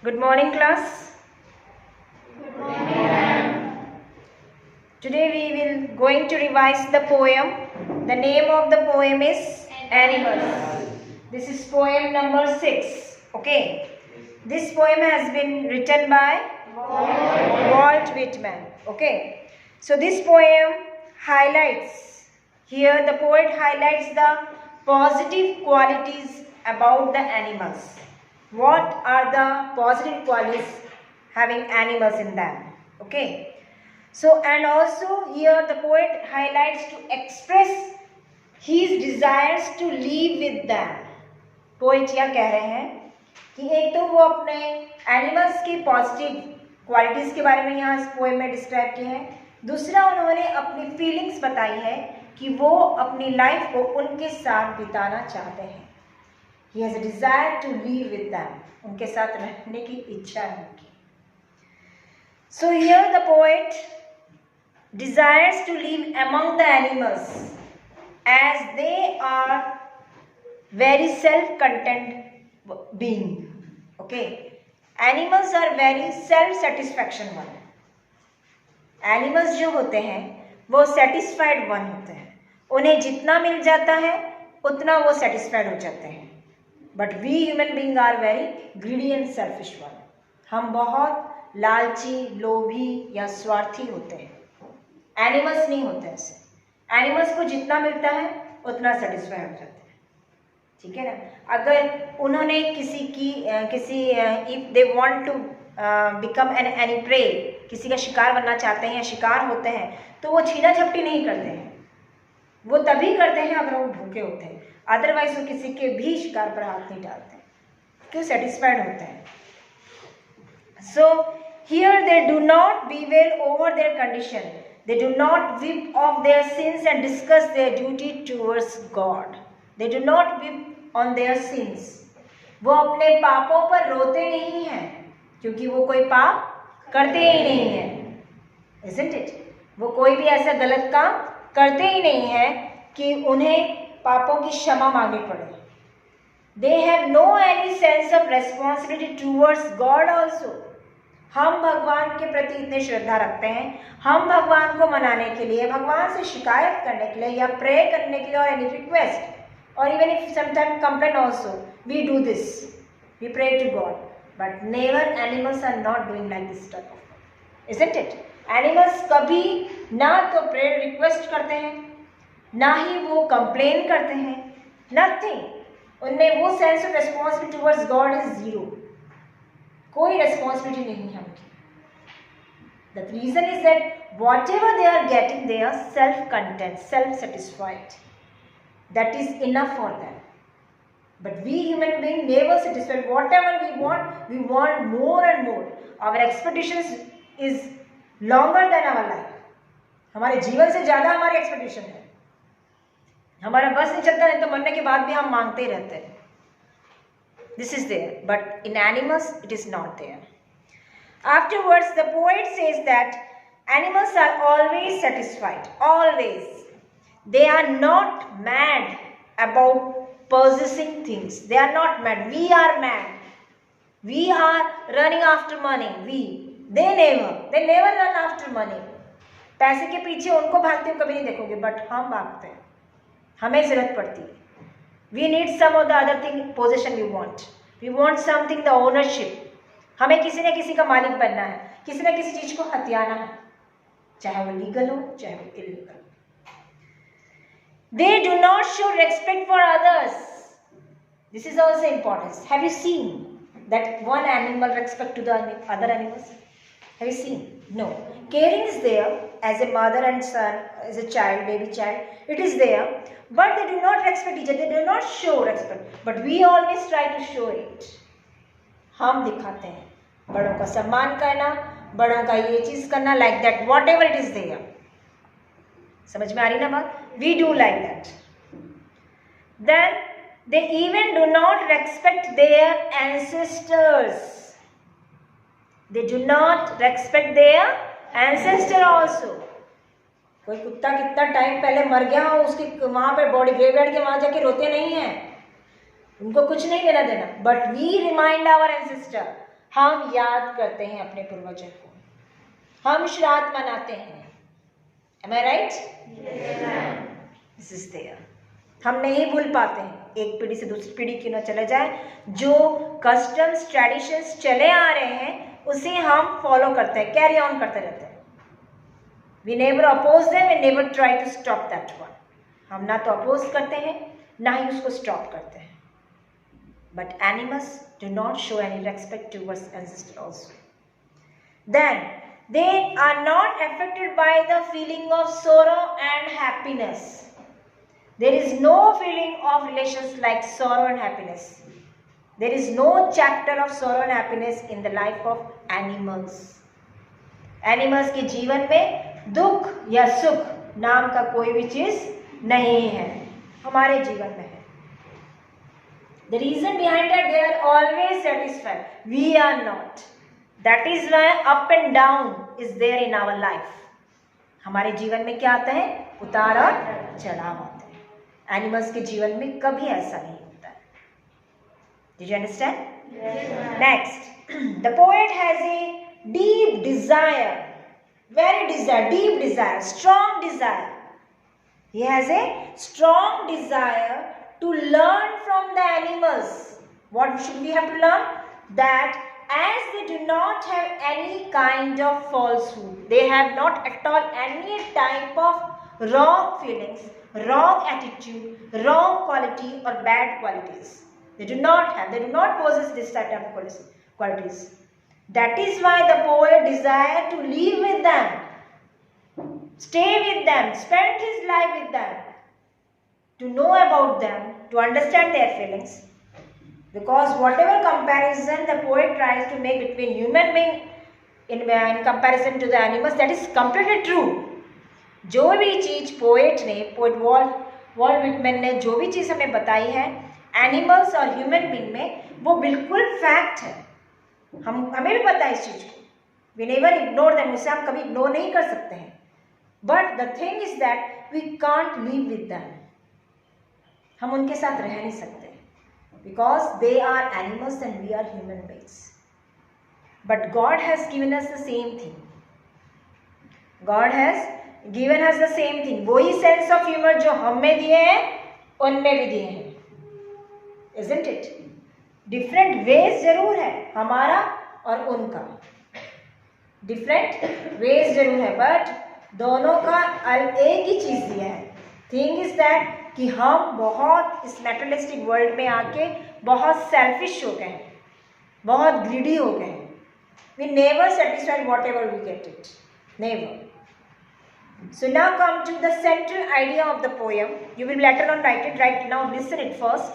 Good morning, class. Good morning. Today we will going to revise the poem. The name of the poem is Animals. This is poem number 6. Okay. This poem has been written by Walt Whitman. Okay. So this poem highlights, here the poet highlights the positive qualities about the animals. What are the positive qualities having animals in them? Okay. So, and also here the poet highlights to express his desires to live with them. Poet यह कह रहे हैं कि एक तो वो अपने animals की पॉजिटिव क्वालिटीज़ के बारे में यहाँ इस पोएम में डिस्क्राइब किए हैं. दूसरा उन्होंने अपनी फीलिंग्स बताई है कि वो अपनी लाइफ को उनके साथ बिताना चाहते हैं. He has a desire to live with them. उनके साथ रहने की इच्छा है उनकी. So here the poet desires to live among the animals as they are very self-content being. Okay. Animals are very self-satisfaction one. Animals जो होते हैं वो satisfied one होते हैं. उन्हें जितना मिल जाता है उतना वो satisfied हो जाते हैं. But we human beings are very greedy and selfish one. हम बहुत लालची, लोभी या स्वार्थी होते हैं. एनिमल्स नहीं होते ऐसे. एनिमल्स को जितना मिलता है उतना सेटिस्फाई हो जाते हैं. ठीक है ना. अगर उन्होंने किसी if they want to become an any prey, किसी का शिकार बनना चाहते हैं या शिकार होते हैं तो वो छीना झपटी नहीं करते हैं. वो तभी करते हैं अगर वो भूखे होते हैं. अदरवाइज वो किसी के भी शिकार पर हाथ नहीं डालते हैं क्यों सेटिस्फाइड होते हैं. So here they do not bewail over their condition. They do not weep of their sins and discuss their duty towards God. They do not weep on their sins. वो अपने पापों पर रोते नहीं हैं क्योंकि वो कोई पाप करते ही नहीं हैं. Isn't it? वो कोई भी ऐसा गलत काम करते ही नहीं है कि उन्हें पापों की क्षमा मांगनी पड़े. They have no any sense of responsibility towards God also. हम भगवान के प्रति इतने श्रद्धा रखते हैं. हम भगवान को मनाने के लिए, भगवान से शिकायत करने के लिए या प्रे करने के लिए और एनी रिक्वेस्ट और even if sometime complain also we do this, we pray to God. But never animals are not doing like this type of, isn't it. Animals कभी ना तो प्रेयर रिक्वेस्ट करते हैं ना ही वो कंप्लेन करते हैं. नथिंग. उनमें वो sense of responsibility towards God is zero. कोई रेस्पॉन्सिबिलिटी नहीं है उनकी. The reason is that what ever they are getting they are self content, self satisfied. That is enough for them. But we human being never satisfied. What ever we want more and more. Our expectations is longer than our life. हमारे जीवन से ज़्यादा हमारी expectation है. हमारा बस नहीं चलता, नहीं तो मरने के बाद भी हम मांगते ही रहते हैं. This is there, but in animals it is not there. Afterwards, the poet says that animals are always satisfied, always. They are not mad about possessing things. They are not mad. We are mad. We are running after money. They never run after money. पैसे के पीछे उनको भागते हुए कभी नहीं देखोगे, but हम भागते हैं. हमें जरूरत पड़ती है. We need some of the other thing, possession we want. We want something, the ownership. हमें किसी न किसी का मालिक बनना है, किसी न किसी चीज को हथियाना है, चाहे वो लीगल हो चाहे वो इलीगल हो. They do not show respect for others. This is also important. Have you seen that one animal respect to the other animals? Have you seen? No. Caring is there as a mother and son, as a child, baby child. It is there. But they do not respect each other. They do not show respect. But we always try to show it. हम दिखाते हैं. बड़ों का सम्मान करना, बड़ों का ये चीज़ करना, like that, whatever it is there. समझ में आ रही ना बात? We do like that. Then they even do not respect their ancestors. They do not respect their ancestor also. कोई कुत्ता कितना टाइम पहले मर गया हो, उसकी वहाँ पे बॉडी ग्रेवयार्ड के वहाँ जाके रोते नहीं हैं. उनको कुछ नहीं लेना देना. But we remind our ancestor. हम याद करते हैं अपने पूर्वजों को, हम श्राद्ध मनाते हैं। Am I right? Yes. This is there. हम नहीं भूल पाते हैं, एक पीढ़ी से दूसरी पीढ़ी क्यों ना चले जाए, जो कस्टम्स ट्रेडिशंस चले आ रहे हैं उसे हम फॉलो करते हैं, कैरी ऑन करते रहते हैं। We never oppose them and never try to stop that one. हम ना तो अपोज करते हैं ना ही उसको स्टॉप करते हैं। But animals do not show any respect towards ancestors also. Then they are not affected by the feeling of sorrow and happiness. There is no feeling of relations like sorrow and happiness. There is no chapter of sorrow and happiness in the life of animals. Animals के जीवन में दुख या सुख नाम का कोई भी चीज नहीं है, हमारे जीवन में है। The reason behind that, they are always satisfied. We are not. That is why up and down is there in our life. हमारे जीवन में क्या आता है? उतार और चढ़ाव आते हैं। एनिमल्स के जीवन में कभी ऐसा नहीं होता है। Did you understand? Yes. Next, the poet has a deep desire, very desire, deep desire, strong desire. He has a strong desire to learn from the animals. What should we have to learn? That as they do not have any kind of falsehood, they have not at all any type of wrong feelings, wrong attitude, wrong quality or bad qualities. They do not possess this type of qualities. That is why the poet desired to live with them, stay with them, spend his life with them, to know about them, to understand their feelings. Because whatever comparison the poet tries to make between human being in comparison to the animals, that is completely true. जो भी चीज poet Walt Whitman ने जो भी चीज हमें बताई है एनिमल्स और ह्यूमन बीइंग में, वो बिल्कुल फैक्ट है। हमें भी पता है इस चीज को। वी नेवर इग्नोर देम, उसे हम कभी इग्नोर नहीं कर सकते हैं। But the thing is that we can't live with them, हम उनके साथ रह नहीं सकते, because they are animals and we are human beings. But God has given us the same thing. God has given us the same thing. वही sense of humor जो हमें दिए हैं उनमें भी दिए हैं, isn't it? Different ways जरूर है, हमारा और उनका different ways जरूर है, but दोनों का एक ही चीज दिया है। Thing is that कि हम बहुत इस मेटेरियलिस्टिक वर्ल्ड में आके बहुत सेल्फिश हो गए हैं, बहुत ग्रीडी हो गए हैं। We never satisfied what ever we get it, never. So now come to the central idea of the poem. You will later on write it, right now, listen it first.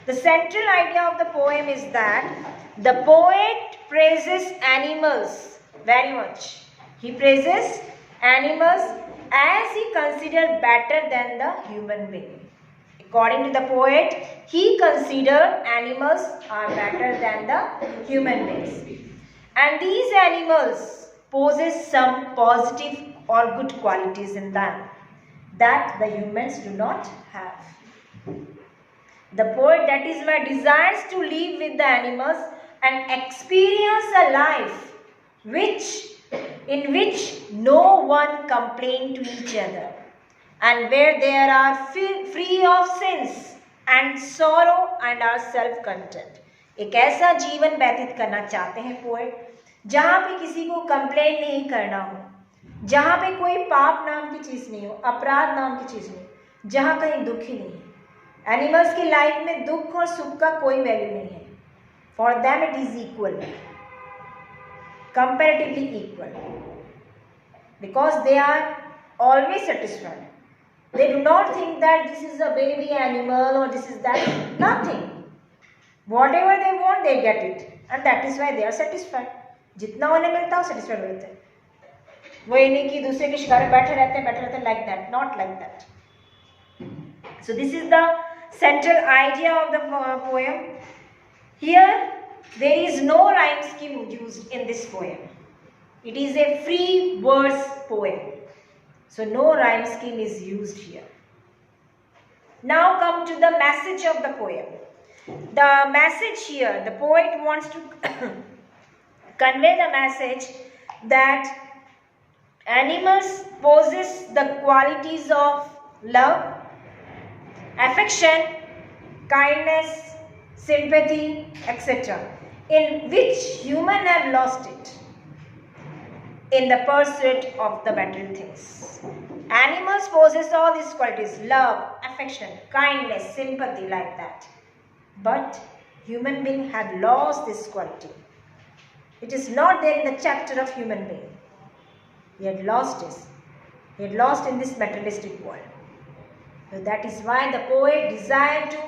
The central idea of the poem is that the poet praises animals very much. He praises animals as he considered better than the human being. According to the poet, he considered animals are better than the human beings. And these animals possess some positive or good qualities in them that the humans do not have. The poet, that is why, desires to live with the animals and experience a life in which no one complain to each other, and where there are free of sins and sorrow and are self-content. एक ऐसा जीवन व्यतीत करना चाहते हैं poet जहाँ पे किसी को कंप्लेन नहीं करना हो, जहाँ पे कोई पाप नाम की चीज़ नहीं हो, अपराध नाम की चीज़ नहीं, जहाँ कहीं दुख ही नहीं है। एनिमल्स की लाइफ में दुख और सुख का कोई वैल्यू नहीं है। For them it is equal, comparatively equal, because they are always satisfied. They do not think that this is a baby animal or this is that. Nothing. Whatever they want, they get it, and that is why they are satisfied. जितना उन्हें मिलता है satisfied रहते हैं। वो ये नहीं कि दूसरे के शिकार में बैठे रहते हैं like that. Not like that. So this is the central idea of the poem. Here there is no rhyme scheme used in this poem. It is a free verse poem. So no rhyme scheme is used here. Now come to the message of the poem. The message here, the poet wants to convey the message that animals possess the qualities of love, affection, kindness, sympathy, etc., in which humans have lost it in the pursuit of the material things. Animals possess all these qualities: love, affection, kindness, sympathy, like that. But human beings have lost this quality. It is not there in the chapter of human being. He had lost this. He had lost in this materialistic world. So that is why the poet desired to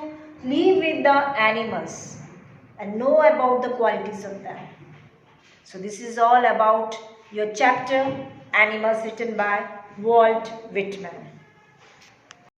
live with the animals and know about the qualities of them. So this is all about your chapter, Animals, written by Walt Whitman.